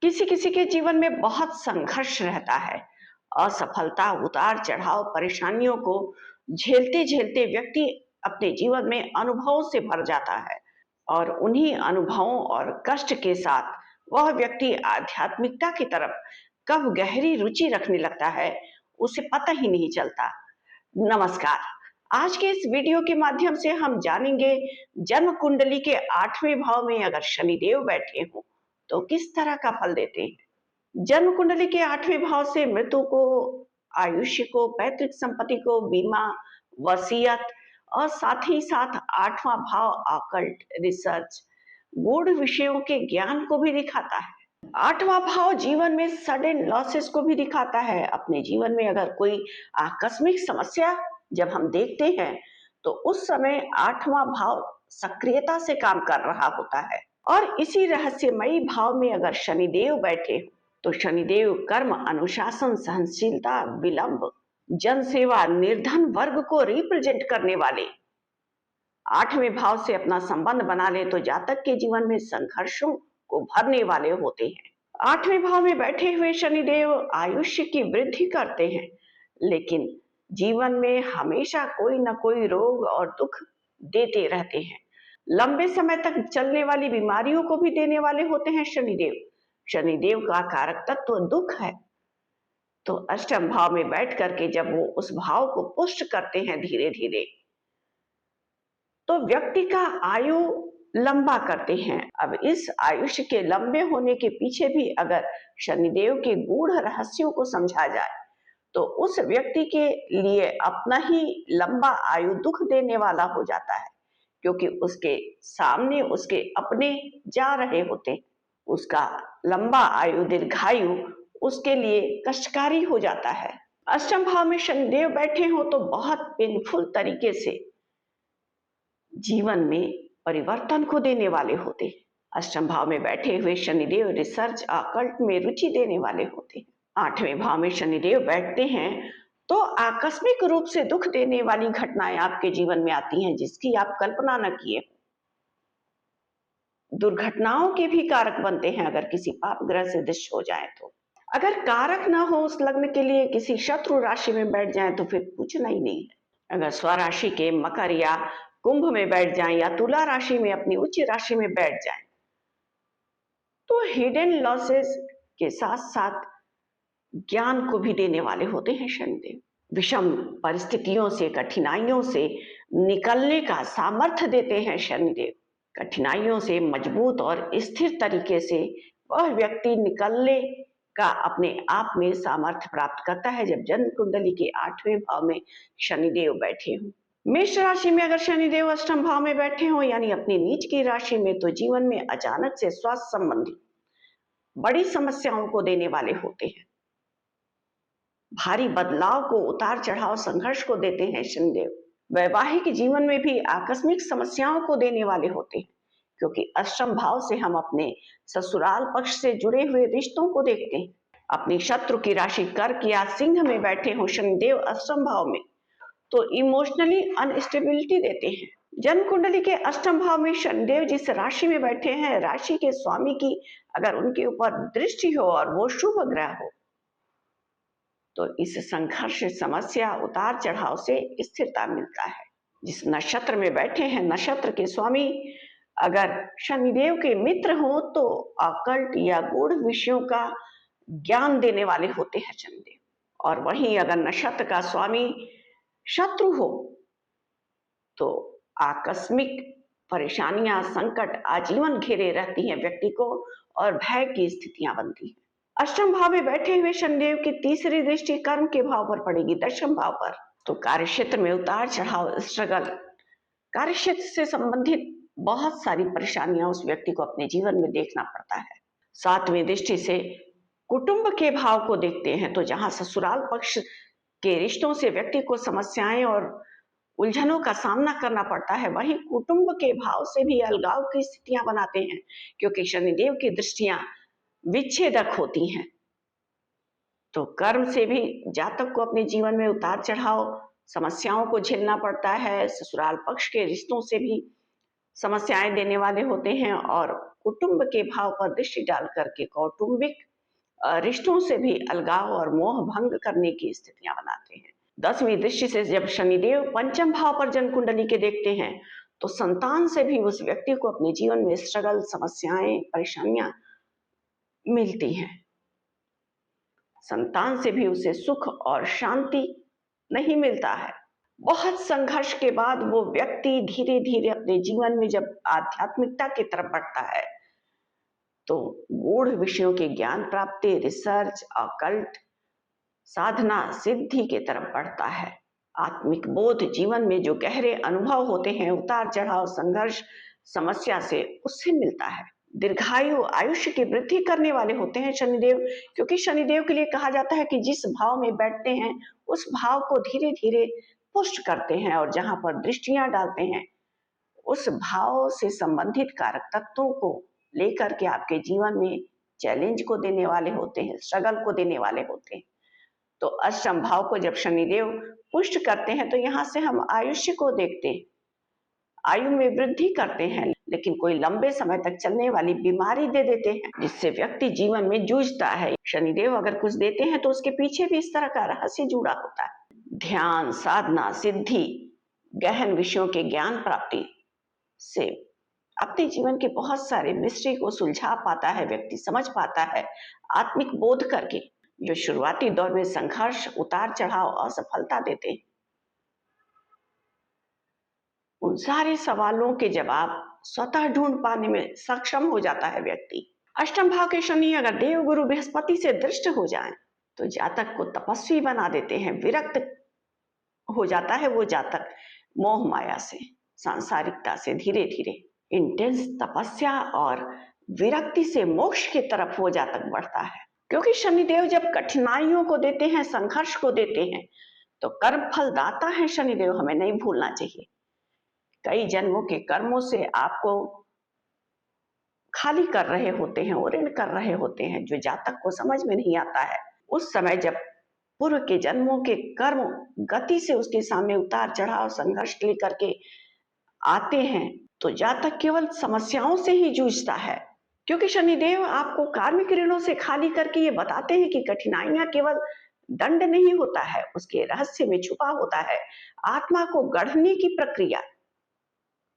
किसी किसी के जीवन में बहुत संघर्ष रहता है। असफलता, उतार चढ़ाव, परेशानियों को झेलते झेलते व्यक्ति अपने जीवन में अनुभवों से भर जाता है और उन्हीं अनुभवों और कष्ट के साथ वह व्यक्ति आध्यात्मिकता की तरफ कब गहरी रुचि रखने लगता है उसे पता ही नहीं चलता। नमस्कार। आज के इस वीडियो के माध्यम से हम जानेंगे जन्म कुंडली के 8वें भाव में अगर शनिदेव बैठे हों तो किस तरह का फल देते हैं। जन्म कुंडली के 8वें भाव से मृत्यु को, आयुष्य को, पैतृक संपत्ति को, बीमा, वसीयत और साथ ही साथ 8वां भाव ऑकल्ट, रिसर्च, गूढ़ विषयों के ज्ञान को भी दिखाता है। 8वां भाव जीवन में सडन लॉसेस को भी दिखाता है। अपने जीवन में अगर कोई आकस्मिक समस्या जब हम देखते हैं तो उस समय 8वां भाव सक्रियता से काम कर रहा होता है। और इसी रहस्यमयी भाव में अगर शनिदेव बैठे तो शनिदेव कर्म, अनुशासन, सहनशीलता, विलंब, जनसेवा, निर्धन वर्ग को रिप्रेजेंट करने वाले 8वें भाव से अपना संबंध बना ले तो जातक के जीवन में संघर्षों को भरने वाले होते हैं। 8वें भाव में बैठे हुए शनिदेव आयुष्य की वृद्धि करते हैं, लेकिन जीवन में हमेशा कोई न कोई रोग और दुख देते रहते हैं। लंबे समय तक चलने वाली बीमारियों को भी देने वाले होते हैं शनिदेव। शनिदेव का कारक तत्व दुख है, तो अष्टम भाव में बैठ करके जब वो उस भाव को पुष्ट करते हैं धीरे धीरे तो व्यक्ति का आयु लंबा करते हैं। अब इस आयुष्य के लंबे होने के पीछे भी अगर शनिदेव के गूढ़ रहस्यों को समझा जाए तो उस व्यक्ति के लिए अपना ही लंबा आयु दुख देने वाला हो जाता है, क्योंकि उसके सामने उसके अपने जा रहे होते हैं। उसका लंबा आयु, दीर्घायु उसके लिए कष्टकारी हो जाता है। अष्टम भाव में शनिदेव बैठे हो तो बहुत पेनफुल तरीके से जीवन में परिवर्तन को देने वाले होते हैं। अष्टम भाव में बैठे हुए शनिदेव रिसर्च, ऑकल्ट में रुचि देने वाले होते हैं। 8वें भाव में शनिदेव बैठते हैं तो आकस्मिक रूप से दुख देने वाली घटनाएं आपके जीवन में आती हैं जिसकी आप कल्पना न किए। दुर्घटनाओं के भी कारक बनते हैं अगर किसी पाप ग्रह से दृष्ट हो जाए तो। अगर कारक ना हो उस लग्न के लिए, किसी शत्रु राशि में बैठ जाए तो फिर पूछना ही नहीं है। अगर स्वराशि के मकर या कुंभ में बैठ जाएं या तुला राशि में अपनी उच्च राशि में बैठ जाएं तो हिडन लॉसेस के साथ साथ ज्ञान को भी देने वाले होते हैं शनिदेव। विषम परिस्थितियों से, कठिनाइयों से निकलने का सामर्थ्य देते हैं शनिदेव। कठिनाइयों से मजबूत और स्थिर तरीके से वह व्यक्ति निकलने का अपने आप में सामर्थ्य प्राप्त करता है जब जन्म कुंडली के 8वें भाव में शनिदेव बैठे हों। मेष राशि में अगर शनिदेव अष्टम भाव में बैठे हों यानी अपनी नीच की राशि में तो जीवन में अचानक से स्वास्थ्य संबंधी बड़ी समस्याओं को देने वाले होते हैं। भारी बदलाव को, उतार चढ़ाव, संघर्ष को देते हैं शनिदेव। वैवाहिक जीवन में भी आकस्मिक समस्याओं को देने वाले होते हैं, क्योंकि अष्टम भाव से हम अपने ससुराल पक्ष से जुड़े हुए रिश्तों को देखते हैं। अपनी शत्रु की राशि कर्क या सिंह में बैठे हो शनिदेव अष्टम भाव में तो इमोशनली अनस्टेबिलिटी देते हैं। जन्म कुंडली के अष्टम भाव में शनिदेव जिस राशि में बैठे हैं, राशि के स्वामी की अगर उनके ऊपर दृष्टि हो और वो शुभ ग्रह हो तो इस संघर्ष, समस्या, उतार चढ़ाव से स्थिरता मिलता है। जिस नक्षत्र में बैठे हैं, नक्षत्र के स्वामी अगर शनिदेव के मित्र हो तो ऑकल्ट या गूढ़ विषयों का ज्ञान देने वाले होते हैं शनिदेव। और वहीं अगर नक्षत्र का स्वामी शत्रु हो तो आकस्मिक परेशानियां, संकट आजीवन घेरे रहती हैं व्यक्ति को और भय की स्थितियां बनती हैं। अष्टम भाव में बैठे हुए शनिदेव की तीसरी दृष्टि कर्म के भाव पर पड़ेगी, दशम भाव पर, तो कार्यक्षेत्र में उतार चढ़ाव, स्ट्रगल, कार्यक्षेत्र से संबंधित बहुत सारी परेशानियां उस व्यक्ति को अपने जीवन में देखना पड़ता है। 7वीं दृष्टि से कुटुंब के भाव को देखते हैं तो जहां ससुराल पक्ष के रिश्तों से व्यक्ति को समस्याएं और उलझनों का सामना करना पड़ता है, वहीं कुटुंब के भाव से भी अलगाव की स्थितियां बनाते हैं, क्योंकि शनिदेव की दृष्टियां विच्छेदक होती हैं। तो कर्म से भी जातक को अपने जीवन में उतार चढ़ाव, समस्याओं को झेलना पड़ता है। ससुराल पक्ष के रिश्तों से भी समस्याएं देने वाले होते हैं और कुटुंब के भाव पर दृष्टि डाल करके कौटुंबिक रिश्तों से भी अलगाव और मोह भंग करने की स्थितियां बनाते हैं। 10वीं दृष्टि से जब शनिदेव पंचम भाव पर जन्म कुंडली के देखते हैं तो संतान से भी उस व्यक्ति को अपने जीवन में स्ट्रगल, समस्याएं, परेशानियां मिलती हैं। संतान से भी उसे सुख और शांति नहीं मिलता है। बहुत संघर्ष के बाद वो व्यक्ति धीरे धीरे अपने जीवन में जब आध्यात्मिकता की तरफ बढ़ता है तो गूढ़ विषयों के ज्ञान प्राप्ति, रिसर्च, अकल्ट, साधना, सिद्धि के तरफ बढ़ता है। आत्मिक बोध, जीवन में जो गहरे अनुभव होते हैं, उतार चढ़ाव, संघर्ष, समस्या से, उससे मिलता है। दीर्घायु, आयुष्य की वृद्धि करने वाले होते हैं शनिदेव, क्योंकि शनिदेव के लिए कहा जाता है कि जिस भाव में बैठते हैं उस भाव को धीरे धीरे पुष्ट करते हैं और जहां पर दृष्टियां डालते हैं उस भाव से संबंधित कारक तत्वों को लेकर के आपके जीवन में चैलेंज को देने वाले होते हैं, स्ट्रगल को देने वाले होते हैं। तो अष्टम भाव को जब शनिदेव पुष्ट करते हैं तो यहाँ से हम आयुष्य को देखते हैं, आयु में वृद्धि करते हैं, लेकिन कोई लंबे समय तक चलने वाली बीमारी दे देते हैं जिससे व्यक्ति जीवन में जूझता है। शनिदेव अगर कुछ देते हैं तो उसके पीछे भी इस तरह का रहस्य जुड़ा होता है। ध्यान, साधना, सिद्धि, गहन विषयों के ज्ञान प्राप्ति से अपने जीवन के बहुत सारे मिस्ट्री को सुलझा पाता है व्यक्ति, समझ पाता है आत्मिक बोध करके। जो शुरुआती दौर में संघर्ष, उतार चढ़ाव, असफलता देते हैं, उन सारे सवालों के जवाब स्वतः ढूंढ पाने में सक्षम हो जाता है व्यक्ति। अष्टम भाव के शनि अगर देव गुरु बृहस्पति से दृष्ट हो जाएं तो जातक को तपस्वी बना देते हैं, विरक्त हो जाता है वो जातक मोह माया से, सांसारिकता से धीरे धीरे इंटेंस तपस्या और विरक्ति से मोक्ष की तरफ वो जातक बढ़ता है। क्योंकि शनिदेव जब कठिनाइयों को देते हैं, संघर्ष को देते हैं, तो कर्म फल दाता है शनिदेव, हमें नहीं भूलना चाहिए। कई जन्मों के कर्मों से आपको खाली कर रहे होते हैं, ऋण कर रहे होते हैं, जो जातक को समझ में नहीं आता है। उस समय जब पूर्व के जन्मों के कर्म गति से उसके सामने उतार चढ़ाव, संघर्ष लेकर के आते हैं तो जातक केवल समस्याओं से ही जूझता है। क्योंकि शनिदेव आपको कार्मिक ऋणों से खाली करके ये बताते हैं कि कठिनाइयां केवल दंड नहीं होता है, उसके रहस्य में छुपा होता है आत्मा को गढ़ने की प्रक्रिया,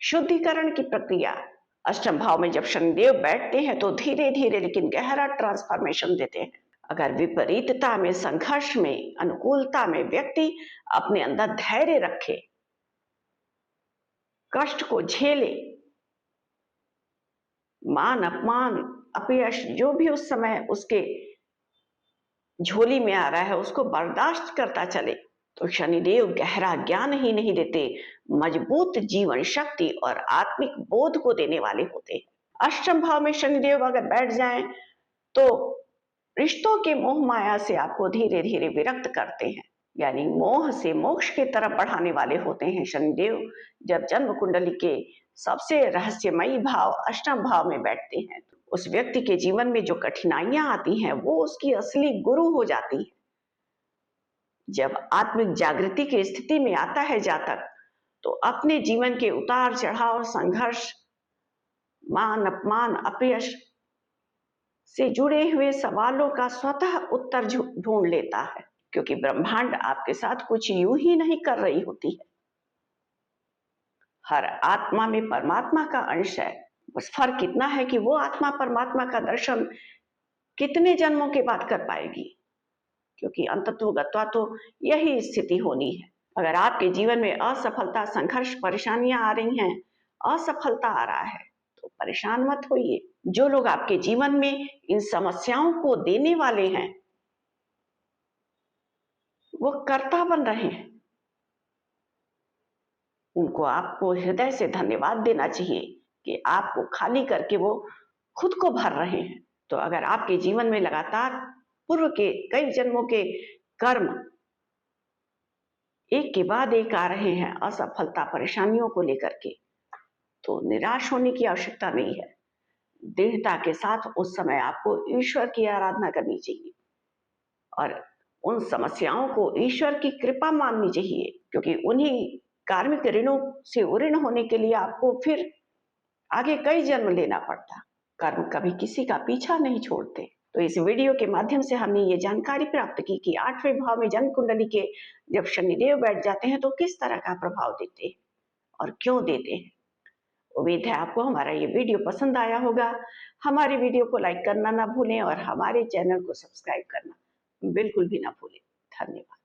शुद्धिकरण की प्रक्रिया। अष्टम भाव में जब शनिदेव बैठते हैं तो धीरे धीरे लेकिन गहरा ट्रांसफॉर्मेशन देते हैं। अगर विपरीतता में, संघर्ष में, अनुकूलता में व्यक्ति अपने अंदर धैर्य रखे, कष्ट को झेले, मान अपमान, अपयश जो भी उस समय उसके झोली में आ रहा है उसको बर्दाश्त करता चले, तो शनिदेव गहरा ज्ञान ही नहीं देते, मजबूत जीवन शक्ति और आत्मिक बोध को देने वाले होते हैं। अष्टम भाव में शनिदेव अगर बैठ जाएं तो रिश्तों के मोह माया से आपको धीरे धीरे विरक्त करते हैं, यानी मोह से मोक्ष की तरफ बढ़ाने वाले होते हैं शनिदेव। जब जन्म कुंडली के सबसे रहस्यमयी भाव अष्टम भाव में बैठते हैं तो उस व्यक्ति के जीवन में जो कठिनाइयां आती हैं वो उसकी असली गुरु हो जाती है। जब आत्मिक जागृति की स्थिति में आता है जातक तो अपने जीवन के उतार चढ़ाव, संघर्ष, मान अपमान, अपयश से जुड़े हुए सवालों का स्वतः उत्तर ढूंढ लेता है, क्योंकि ब्रह्मांड आपके साथ कुछ यूं ही नहीं कर रही होती है। हर आत्मा में परमात्मा का अंश है, बस फर्क इतना है कि वो आत्मा परमात्मा का दर्शन कितने जन्मों के बाद कर पाएगी, क्योंकि अंततोगत्वा तो यही स्थिति होनी है। अगर आपके जीवन में असफलता, संघर्ष, परेशानियां आ रही हैं, असफलता आ रहा है तो परेशान मत होइए। जो लोग आपके जीवन में इन समस्याओं को देने वाले हैं वो कर्ता बन रहे हैं, उनको आपको हृदय से धन्यवाद देना चाहिए कि आपको खाली करके वो खुद को भर रहे हैं। तो अगर आपके जीवन में लगातार पूर्व के कई जन्मों के कर्म एक के बाद एक आ रहे हैं, असफलता, परेशानियों को लेकर के, तो निराश होने की आवश्यकता नहीं है। दृढ़ता के साथ उस समय आपको ईश्वर की आराधना करनी चाहिए और उन समस्याओं को ईश्वर की कृपा माननी चाहिए, क्योंकि उन्हीं कार्मिक ऋणों से उऋण होने के लिए आपको फिर आगे कई जन्म लेना पड़ता। कर्म कभी किसी का पीछा नहीं छोड़ते। तो इस वीडियो के माध्यम से हमने ये जानकारी प्राप्त की कि 8वें भाव में जन्म कुंडली के जब शनिदेव बैठ जाते हैं तो किस तरह का प्रभाव देते हैं और क्यों देते हैं। उम्मीद है आपको हमारा ये वीडियो पसंद आया होगा। हमारे वीडियो को लाइक करना ना भूलें और हमारे चैनल को सब्सक्राइब करना बिल्कुल भी ना भूलें। धन्यवाद।